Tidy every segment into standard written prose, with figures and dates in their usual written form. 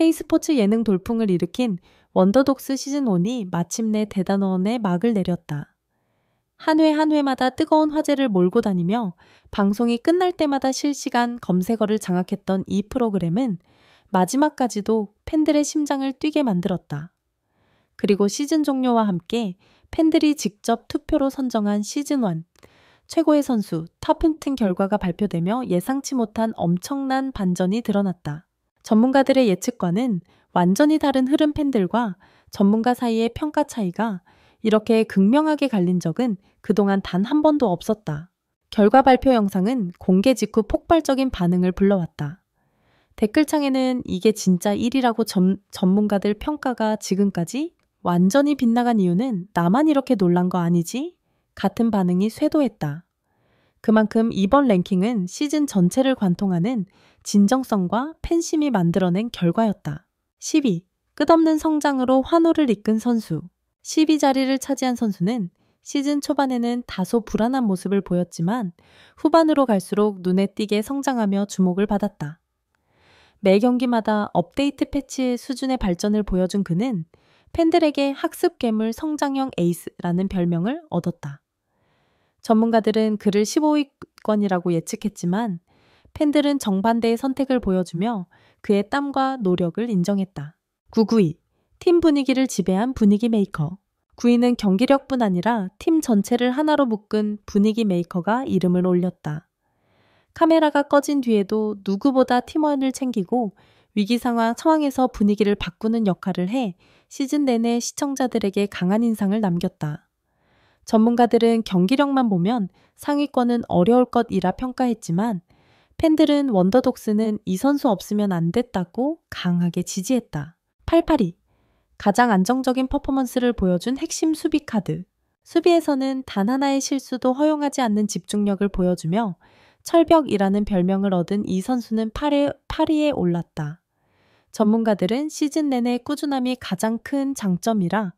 K스포츠 예능 돌풍을 일으킨 원더독스 시즌1이 마침내 대단원의 막을 내렸다. 한 회 한 회마다 뜨거운 화제를 몰고 다니며 방송이 끝날 때마다 실시간 검색어를 장악했던 이 프로그램은 마지막까지도 팬들의 심장을 뛰게 만들었다. 그리고 시즌 종료와 함께 팬들이 직접 투표로 선정한 시즌1 최고의 선수 탑15 결과가 발표되며 예상치 못한 엄청난 반전이 드러났다. 전문가들의 예측과는 완전히 다른 흐름. 팬들과 전문가 사이의 평가 차이가 이렇게 극명하게 갈린 적은 그동안 단 한 번도 없었다. 결과 발표 영상은 공개 직후 폭발적인 반응을 불러왔다. 댓글창에는 이게 진짜 1위라고 전문가들 평가가 지금까지 완전히 빗나간 이유는 나만 이렇게 놀란 거 아니지? 같은 반응이 쇄도했다. 그만큼 이번 랭킹은 시즌 전체를 관통하는 진정성과 팬심이 만들어낸 결과였다. 10위, 끝없는 성장으로 환호를 이끈 선수. 10위 자리를 차지한 선수는 시즌 초반에는 다소 불안한 모습을 보였지만 후반으로 갈수록 눈에 띄게 성장하며 주목을 받았다. 매 경기마다 업데이트 패치의 수준의 발전을 보여준 그는 팬들에게 학습 괴물 성장형 에이스라는 별명을 얻었다. 전문가들은 그를 15위권이라고 예측했지만 팬들은 정반대의 선택을 보여주며 그의 땀과 노력을 인정했다. 9위, 팀 분위기를 지배한 분위기 메이커. 9위는 경기력뿐 아니라 팀 전체를 하나로 묶은 분위기 메이커가 이름을 올렸다. 카메라가 꺼진 뒤에도 누구보다 팀원을 챙기고 위기 상황에서 분위기를 바꾸는 역할을 해 시즌 내내 시청자들에게 강한 인상을 남겼다. 전문가들은 경기력만 보면 상위권은 어려울 것이라 평가했지만 팬들은 원더독스는 이 선수 없으면 안 됐다고 강하게 지지했다. 88위, 가장 안정적인 퍼포먼스를 보여준 핵심 수비 카드. 수비에서는 단 하나의 실수도 허용하지 않는 집중력을 보여주며 철벽이라는 별명을 얻은 이 선수는 8위에 올랐다. 전문가들은 시즌 내내 꾸준함이 가장 큰 장점이라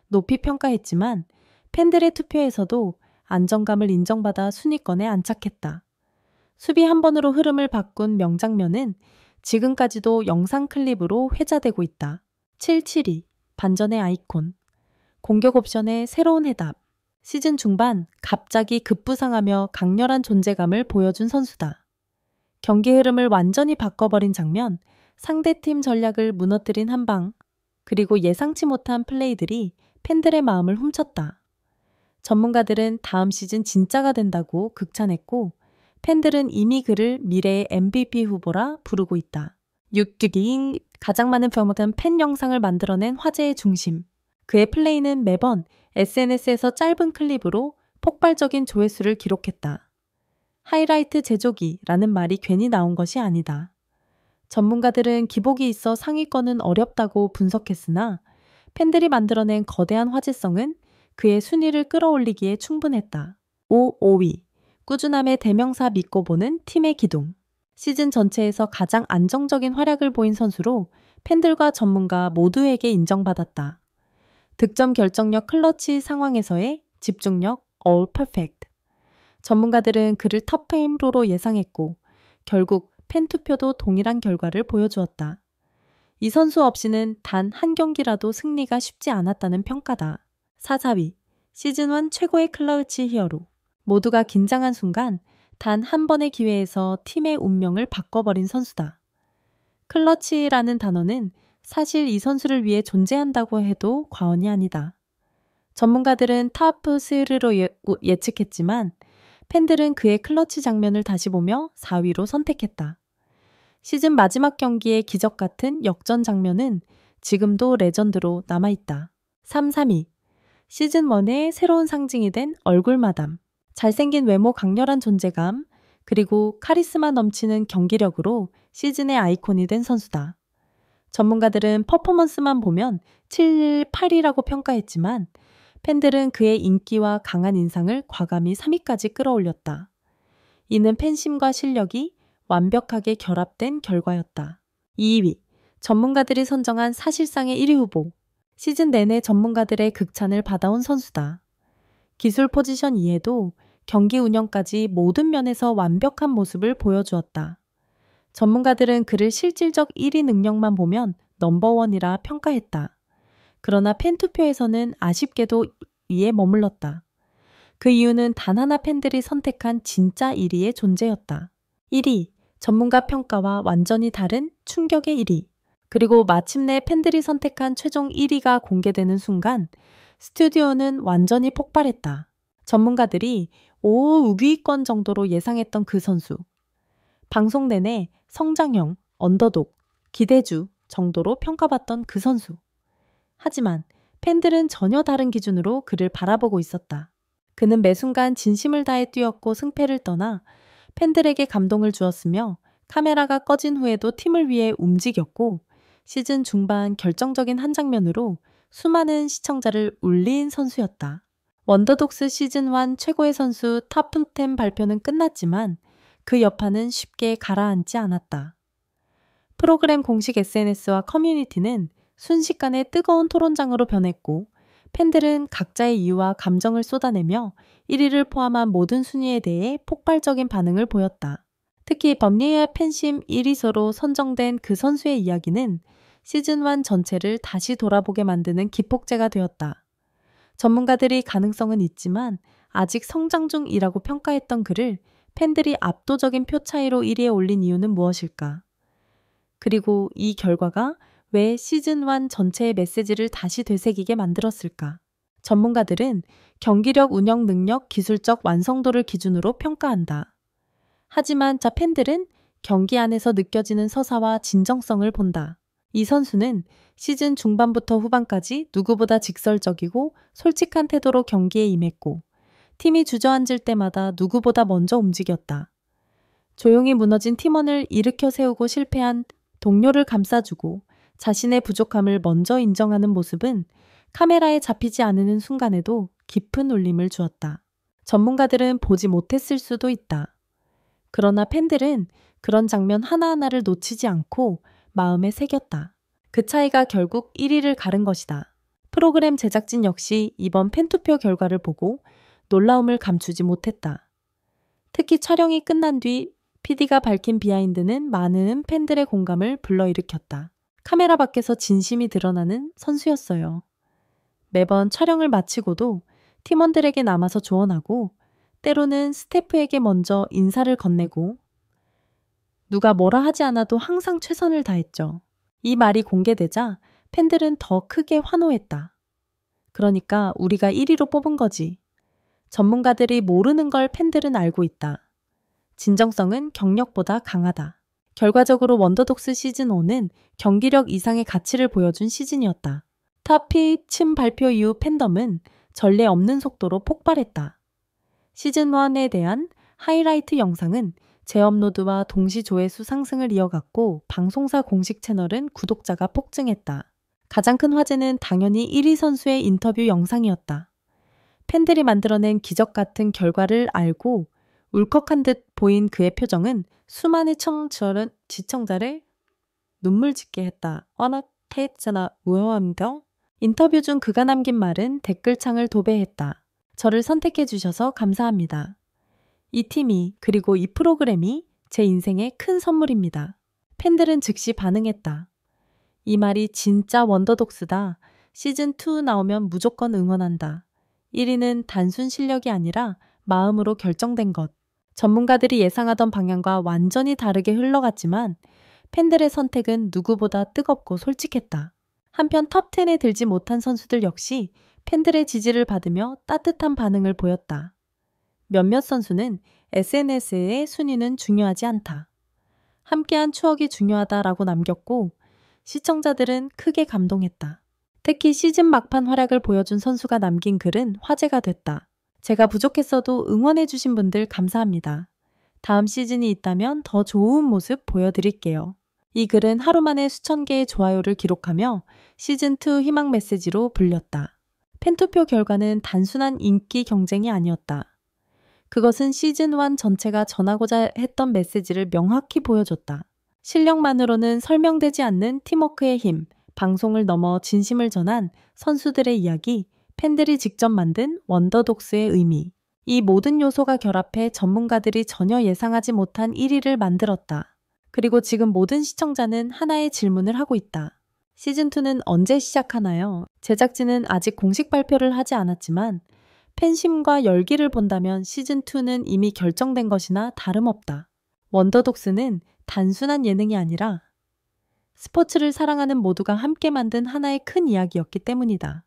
높이 평가했지만 팬들의 투표에서도 안정감을 인정받아 순위권에 안착했다. 수비 한 번으로 흐름을 바꾼 명장면은 지금까지도 영상 클립으로 회자되고 있다. 77위, 반전의 아이콘. 공격 옵션의 새로운 해답. 시즌 중반 갑자기 급부상하며 강렬한 존재감을 보여준 선수다. 경기 흐름을 완전히 바꿔버린 장면, 상대팀 전략을 무너뜨린 한방, 그리고 예상치 못한 플레이들이 팬들의 마음을 훔쳤다. 전문가들은 다음 시즌 진짜가 된다고 극찬했고 팬들은 이미 그를 미래의 MVP 후보라 부르고 있다. 6위, 가장 많은 팬 영상을 만들어낸 화제의 중심. 그의 플레이는 매번 SNS에서 짧은 클립으로 폭발적인 조회수를 기록했다. 하이라이트 제조기라는 말이 괜히 나온 것이 아니다. 전문가들은 기복이 있어 상위권은 어렵다고 분석했으나 팬들이 만들어낸 거대한 화제성은 그의 순위를 끌어올리기에 충분했다. 5위, 꾸준함의 대명사 믿고 보는 팀의 기둥. 시즌 전체에서 가장 안정적인 활약을 보인 선수로 팬들과 전문가 모두에게 인정받았다. 득점 결정력 클러치 상황에서의 집중력 all perfect. 전문가들은 그를 톱10으로 예상했고 결국 팬 투표도 동일한 결과를 보여주었다. 이 선수 없이는 단 한 경기라도 승리가 쉽지 않았다는 평가다. 4위, 시즌1 최고의 클러치 히어로. 모두가 긴장한 순간 단 한 번의 기회에서 팀의 운명을 바꿔버린 선수다. 클러치라는 단어는 사실 이 선수를 위해 존재한다고 해도 과언이 아니다. 전문가들은 탑3로 예측했지만 팬들은 그의 클러치 장면을 다시 보며 4위로 선택했다. 시즌 마지막 경기의 기적 같은 역전 장면은 지금도 레전드로 남아있다. 3위, 시즌1의 새로운 상징이 된 얼굴 마담. 잘생긴 외모, 강렬한 존재감, 그리고 카리스마 넘치는 경기력으로 시즌의 아이콘이 된 선수다. 전문가들은 퍼포먼스만 보면 7, 8위라고 평가했지만 팬들은 그의 인기와 강한 인상을 과감히 3위까지 끌어올렸다. 이는 팬심과 실력이 완벽하게 결합된 결과였다. 2위, 전문가들이 선정한 사실상의 1위 후보. 시즌 내내 전문가들의 극찬을 받아온 선수다. 기술 포지션 이외에도 경기 운영까지 모든 면에서 완벽한 모습을 보여주었다. 전문가들은 그를 실질적 1위 능력만 보면 넘버원이라 평가했다. 그러나 팬투표에서는 아쉽게도 2위에 머물렀다. 그 이유는 단 하나 팬들이 선택한 진짜 1위의 존재였다. 1위, 전문가 평가와 완전히 다른 충격의 1위. 그리고 마침내 팬들이 선택한 최종 1위가 공개되는 순간 스튜디오는 완전히 폭발했다. 전문가들이 5위권 정도로 예상했던 그 선수. 방송 내내 성장형, 언더독, 기대주 정도로 평가받던 그 선수. 하지만 팬들은 전혀 다른 기준으로 그를 바라보고 있었다. 그는 매 순간 진심을 다해 뛰었고 승패를 떠나 팬들에게 감동을 주었으며 카메라가 꺼진 후에도 팀을 위해 움직였고 시즌 중반 결정적인 한 장면으로 수많은 시청자를 울린 선수였다. 원더독스 시즌1 최고의 선수 탑10 발표는 끝났지만 그 여파는 쉽게 가라앉지 않았다. 프로그램 공식 SNS와 커뮤니티는 순식간에 뜨거운 토론장으로 변했고 팬들은 각자의 이유와 감정을 쏟아내며 1위를 포함한 모든 순위에 대해 폭발적인 반응을 보였다. 특히 법리의 팬심 1위서로 선정된 그 선수의 이야기는 시즌1 전체를 다시 돌아보게 만드는 기폭제가 되었다. 전문가들이 가능성은 있지만 아직 성장 중이라고 평가했던 그를 팬들이 압도적인 표 차이로 1위에 올린 이유는 무엇일까? 그리고 이 결과가 왜 시즌1 전체의 메시지를 다시 되새기게 만들었을까? 전문가들은 경기력, 운영 능력, 기술적 완성도를 기준으로 평가한다. 하지만 팬들은 경기 안에서 느껴지는 서사와 진정성을 본다. 이 선수는 시즌 중반부터 후반까지 누구보다 직설적이고 솔직한 태도로 경기에 임했고 팀이 주저앉을 때마다 누구보다 먼저 움직였다. 조용히 무너진 팀원을 일으켜 세우고 실패한 동료를 감싸주고 자신의 부족함을 먼저 인정하는 모습은 카메라에 잡히지 않는 순간에도 깊은 울림을 주었다. 전문가들은 보지 못했을 수도 있다. 그러나 팬들은 그런 장면 하나하나를 놓치지 않고 마음에 새겼다. 그 차이가 결국 1위를 가른 것이다. 프로그램 제작진 역시 이번 팬투표 결과를 보고 놀라움을 감추지 못했다. 특히 촬영이 끝난 뒤 PD가 밝힌 비하인드는 많은 팬들의 공감을 불러일으켰다. 카메라 밖에서 진심이 드러나는 선수였어요. 매번 촬영을 마치고도 팀원들에게 남아서 조언하고 때로는 스태프에게 먼저 인사를 건네고 누가 뭐라 하지 않아도 항상 최선을 다했죠. 이 말이 공개되자 팬들은 더 크게 환호했다. 그러니까 우리가 1위로 뽑은 거지. 전문가들이 모르는 걸 팬들은 알고 있다. 진정성은 경력보다 강하다. 결과적으로 원더독스 시즌5는 경기력 이상의 가치를 보여준 시즌이었다. 탑10 발표 이후 팬덤은 전례 없는 속도로 폭발했다. 시즌1에 대한 하이라이트 영상은 재업로드와 동시 조회수 상승을 이어갔고 방송사 공식 채널은 구독자가 폭증했다. 가장 큰 화제는 당연히 1위 선수의 인터뷰 영상이었다. 팬들이 만들어낸 기적 같은 결과를 알고 울컥한 듯 보인 그의 표정은 수많은 시청자를 눈물 짓게 했다. 와나테이츠나 우여함정? 인터뷰 중 그가 남긴 말은 댓글창을 도배했다. 저를 선택해 주셔서 감사합니다. 이 팀이 그리고 이 프로그램이 제 인생의 큰 선물입니다. 팬들은 즉시 반응했다. 이 말이 진짜 원더독스다. 시즌2 나오면 무조건 응원한다. 1위는 단순 실력이 아니라 마음으로 결정된 것. 전문가들이 예상하던 방향과 완전히 다르게 흘러갔지만 팬들의 선택은 누구보다 뜨겁고 솔직했다. 한편 톱10에 들지 못한 선수들 역시 팬들의 지지를 받으며 따뜻한 반응을 보였다. 몇몇 선수는 SNS의 순위는 중요하지 않다. 함께한 추억이 중요하다라고 남겼고 시청자들은 크게 감동했다. 특히 시즌 막판 활약을 보여준 선수가 남긴 글은 화제가 됐다. 제가 부족했어도 응원해주신 분들 감사합니다. 다음 시즌이 있다면 더 좋은 모습 보여드릴게요. 이 글은 하루 만에 수천 개의 좋아요를 기록하며 시즌2 희망 메시지로 불렸다. 팬투표 결과는 단순한 인기 경쟁이 아니었다. 그것은 시즌1 전체가 전하고자 했던 메시지를 명확히 보여줬다. 실력만으로는 설명되지 않는 팀워크의 힘, 방송을 넘어 진심을 전한 선수들의 이야기, 팬들이 직접 만든 원더독스의 의미. 이 모든 요소가 결합해 전문가들이 전혀 예상하지 못한 1위를 만들었다. 그리고 지금 모든 시청자는 하나의 질문을 하고 있다. 시즌2는 언제 시작하나요? 제작진은 아직 공식 발표를 하지 않았지만 팬심과 열기를 본다면 시즌2는 이미 결정된 것이나 다름없다. 원더독스는 단순한 예능이 아니라 스포츠를 사랑하는 모두가 함께 만든 하나의 큰 이야기였기 때문이다.